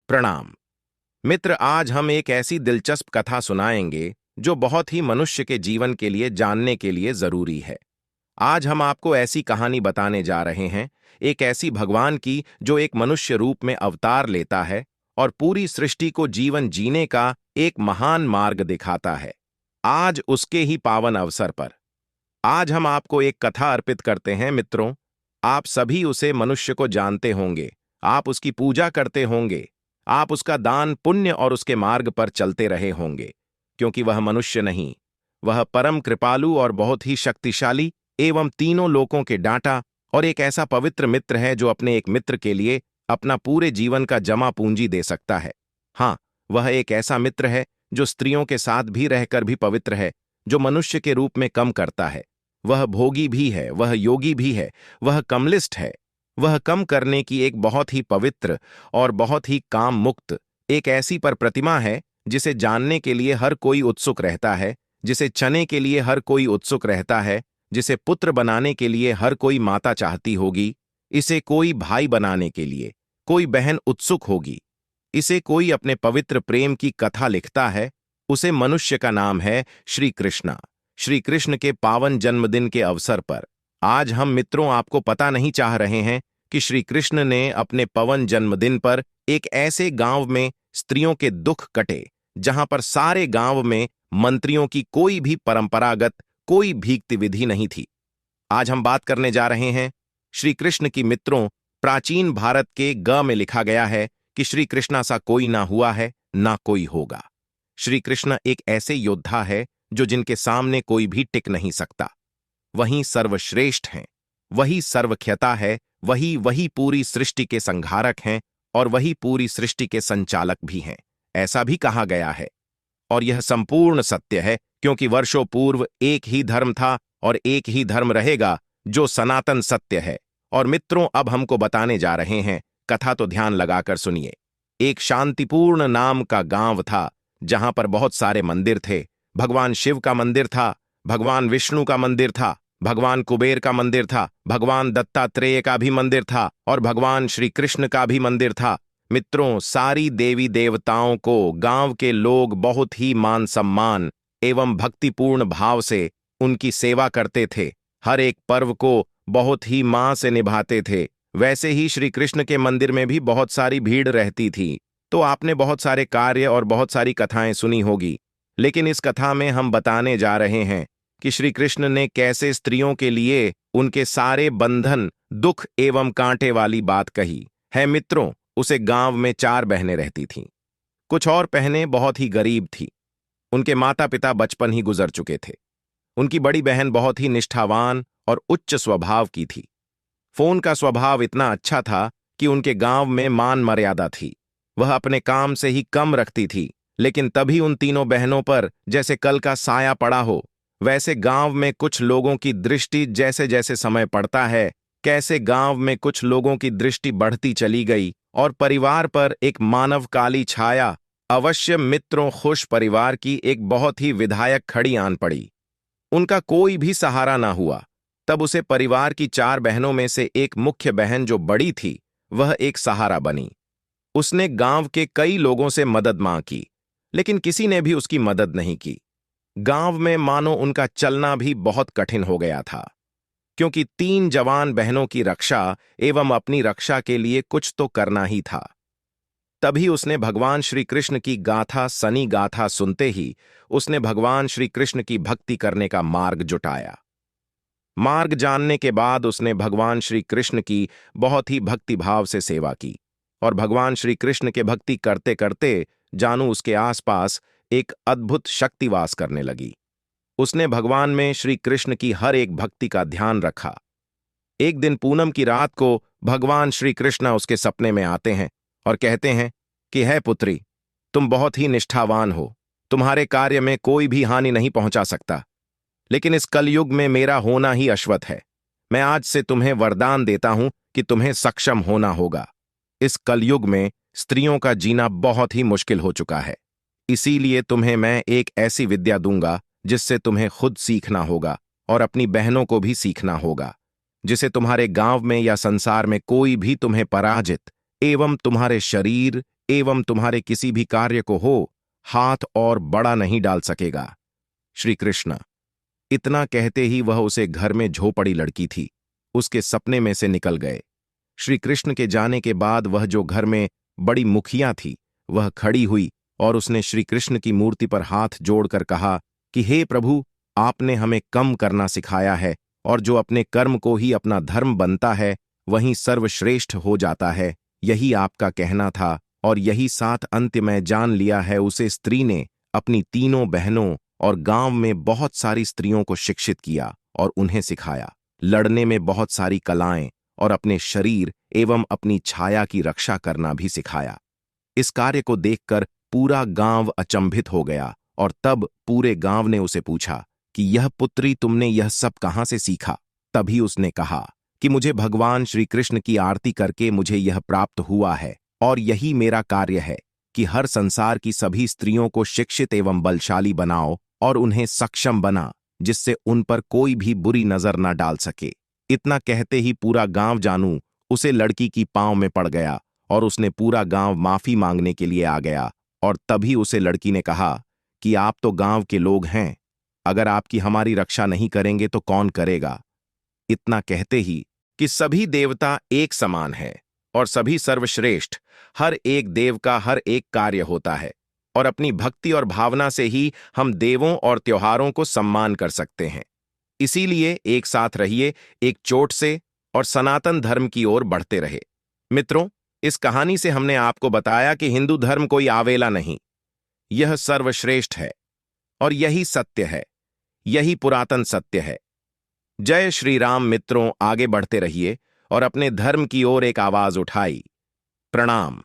प्रणाम मित्र। आज हम एक ऐसी दिलचस्प कथा सुनाएंगे जो बहुत ही मनुष्य के जीवन के लिए जानने के लिए जरूरी है। आज हम आपको ऐसी कहानी बताने जा रहे हैं, एक ऐसी भगवान की जो एक मनुष्य रूप में अवतार लेता है और पूरी सृष्टि को जीवन जीने का एक महान मार्ग दिखाता है। आज उसके ही पावन अवसर पर आज हम आपको एक कथा अर्पित करते हैं। मित्रों, आप सभी उसे मनुष्य को जानते होंगे, आप उसकी पूजा करते होंगे, आप उसका दान पुण्य और उसके मार्ग पर चलते रहे होंगे, क्योंकि वह मनुष्य नहीं, वह परम कृपालु और बहुत ही शक्तिशाली एवं तीनों लोकों के डांटा और एक ऐसा पवित्र मित्र है जो अपने एक मित्र के लिए अपना पूरे जीवन का जमा पूंजी दे सकता है। हाँ, वह एक ऐसा मित्र है जो स्त्रियों के साथ भी रहकर भी पवित्र है, जो मनुष्य के रूप में कम करता है। वह भोगी भी है, वह योगी भी है, वह कमलिस्ट है। वह कम करने की एक बहुत ही पवित्र और बहुत ही काम मुक्त एक ऐसी पर प्रतिमा है जिसे जानने के लिए हर कोई उत्सुक रहता है, जिसे चने के लिए हर कोई उत्सुक रहता है, जिसे पुत्र बनाने के लिए हर कोई माता चाहती होगी, इसे कोई भाई बनाने के लिए कोई बहन उत्सुक होगी, इसे कोई अपने पवित्र प्रेम की कथा लिखता है। उसे मनुष्य का नाम है श्री कृष्ण। श्री कृष्ण के पावन जन्मदिन के अवसर पर आज हम मित्रों आपको पता नहीं चाह रहे हैं कि श्री कृष्ण ने अपने पावन जन्मदिन पर एक ऐसे गांव में स्त्रियों के दुख कटे जहां पर सारे गांव में मंत्रियों की कोई भी परंपरागत कोई भीक्ति विधि नहीं थी। आज हम बात करने जा रहे हैं श्री कृष्ण की। मित्रों, प्राचीन भारत के ग में लिखा गया है कि श्री कृष्ण सा कोई ना हुआ है ना कोई होगा। श्री कृष्ण एक ऐसे योद्धा है जो जिनके सामने कोई भी टिक नहीं सकता। वही सर्वश्रेष्ठ हैं, वही सर्वख्याता है, वही पूरी सृष्टि के संहारक हैं और वही पूरी सृष्टि के संचालक भी हैं, ऐसा भी कहा गया है। और यह संपूर्ण सत्य है, क्योंकि वर्षों पूर्व एक ही धर्म था और एक ही धर्म रहेगा जो सनातन सत्य है। और मित्रों, अब हमको बताने जा रहे हैं, कथा तो ध्यान लगाकर सुनिए। एक शांतिपूर्ण नाम का गांव था जहां पर बहुत सारे मंदिर थे। भगवान शिव का मंदिर था, भगवान विष्णु का मंदिर था, भगवान कुबेर का मंदिर था, भगवान दत्तात्रेय का भी मंदिर था और भगवान श्री कृष्ण का भी मंदिर था। मित्रों, सारी देवी देवताओं को गांव के लोग बहुत ही मान सम्मान एवं भक्तिपूर्ण भाव से उनकी सेवा करते थे। हर एक पर्व को बहुत ही मां से निभाते थे। वैसे ही श्री कृष्ण के मंदिर में भी बहुत सारी भीड़ रहती थी। तो आपने बहुत सारे कार्य और बहुत सारी कथाएं सुनी होगी, लेकिन इस कथा में हम बताने जा रहे हैं कि श्री कृष्ण ने कैसे स्त्रियों के लिए उनके सारे बंधन, दुख एवं कांटे वाली बात कही है। मित्रों, उसे गांव में 4 बहनें रहती थीं। कुछ और बहनें बहुत ही गरीब थीं। उनके माता पिता बचपन ही गुजर चुके थे। उनकी बड़ी बहन बहुत ही निष्ठावान और उच्च स्वभाव की थी। फोन का स्वभाव इतना अच्छा था कि उनके गांव में मान मर्यादा थी। वह अपने काम से ही कम रखती थी, लेकिन तभी उन तीनों बहनों पर जैसे कल का साया पड़ा हो। वैसे गांव में कुछ लोगों की दृष्टि जैसे जैसे समय पड़ता है, कैसे गांव में कुछ लोगों की दृष्टि बढ़ती चली गई और परिवार पर एक मानव काली छाया, अवश्य मित्रों खुश परिवार की एक बहुत ही विधायक खड़ी आन पड़ी। उनका कोई भी सहारा ना हुआ। तब उसे परिवार की 4 बहनों में से एक मुख्य बहन जो बड़ी थी, वह एक सहारा बनी। उसने गांव के कई लोगों से मदद मांग की, लेकिन किसी ने भी उसकी मदद नहीं की। गांव में मानो उनका चलना भी बहुत कठिन हो गया था, क्योंकि 3 जवान बहनों की रक्षा एवं अपनी रक्षा के लिए कुछ तो करना ही था। तभी उसने भगवान श्री कृष्ण की गाथा, सनी गाथा सुनते ही उसने भगवान श्री कृष्ण की भक्ति करने का मार्ग जुटाया। मार्ग जानने के बाद उसने भगवान श्री कृष्ण की बहुत ही भक्तिभाव से सेवा की और भगवान श्री कृष्ण के भक्ति करते करते जानू उसके आसपास एक अद्भुत शक्ति वास करने लगी। उसने भगवान में श्री कृष्ण की हर एक भक्ति का ध्यान रखा। एक दिन पूनम की रात को भगवान श्री कृष्ण उसके सपने में आते हैं और कहते हैं कि है पुत्री, तुम बहुत ही निष्ठावान हो, तुम्हारे कार्य में कोई भी हानि नहीं पहुंचा सकता, लेकिन इस कलयुग में मेरा होना ही अश्वत है। मैं आज से तुम्हें वरदान देता हूं कि तुम्हें सक्षम होना होगा। इस कलयुग में स्त्रियों का जीना बहुत ही मुश्किल हो चुका है, इसीलिए तुम्हें मैं एक ऐसी विद्या दूंगा जिससे तुम्हें खुद सीखना होगा और अपनी बहनों को भी सीखना होगा, जिसे तुम्हारे गांव में या संसार में कोई भी तुम्हें पराजित एवं तुम्हारे शरीर एवं तुम्हारे किसी भी कार्य को हो हाथ और बड़ा नहीं डाल सकेगा। श्री कृष्ण। इतना कहते ही वह उसे घर में झोपड़ी लड़की थी उसके सपने में से निकल गए। श्री कृष्ण के जाने के बाद वह जो घर में बड़ी मुखिया थी वह खड़ी हुई और उसने श्री कृष्ण की मूर्ति पर हाथ जोड़कर कहा कि हे प्रभु, आपने हमें कम करना सिखाया है और जो अपने कर्म को ही अपना धर्म बनता है वहीं सर्वश्रेष्ठ हो जाता है। यही आपका कहना था और यही साथ अंत्य में जान लिया है। उसे स्त्री ने अपनी तीनों बहनों और गांव में बहुत सारी स्त्रियों को शिक्षित किया और उन्हें सिखाया लड़ने में बहुत सारी कलाएं और अपने शरीर एवं अपनी छाया की रक्षा करना भी सिखाया। इस कार्य को देखकर पूरा गांव अचंभित हो गया और तब पूरे गांव ने उसे पूछा कि यह पुत्री तुमने यह सब कहां से सीखा। तभी उसने कहा कि मुझे भगवान श्री कृष्ण की आरती करके मुझे यह प्राप्त हुआ है और यही मेरा कार्य है कि हर संसार की सभी स्त्रियों को शिक्षित एवं बलशाली बनाओ और उन्हें सक्षम बना जिससे उन पर कोई भी बुरी नजर न डाल सके। इतना कहते ही पूरा गांव जानू उसे लड़की की पांव में पड़ गया और उसने पूरा गांव माफी मांगने के लिए आ गया। और तभी उसे लड़की ने कहा कि आप तो गांव के लोग हैं, अगर आपकी हमारी रक्षा नहीं करेंगे तो कौन करेगा। इतना कहते ही कि सभी देवता एक समान है और सभी सर्वश्रेष्ठ, हर एक देव का हर एक कार्य होता है और अपनी भक्ति और भावना से ही हम देवों और त्योहारों को सम्मान कर सकते हैं। इसीलिए एक साथ रहिए एक चोट से और सनातन धर्म की ओर बढ़ते रहे। मित्रों, इस कहानी से हमने आपको बताया कि हिंदू धर्म कोई आवेला नहीं, यह सर्वश्रेष्ठ है और यही सत्य है, यही पुरातन सत्य है। जय श्री राम। मित्रों, आगे बढ़ते रहिए और अपने धर्म की ओर एक आवाज उठाई। प्रणाम।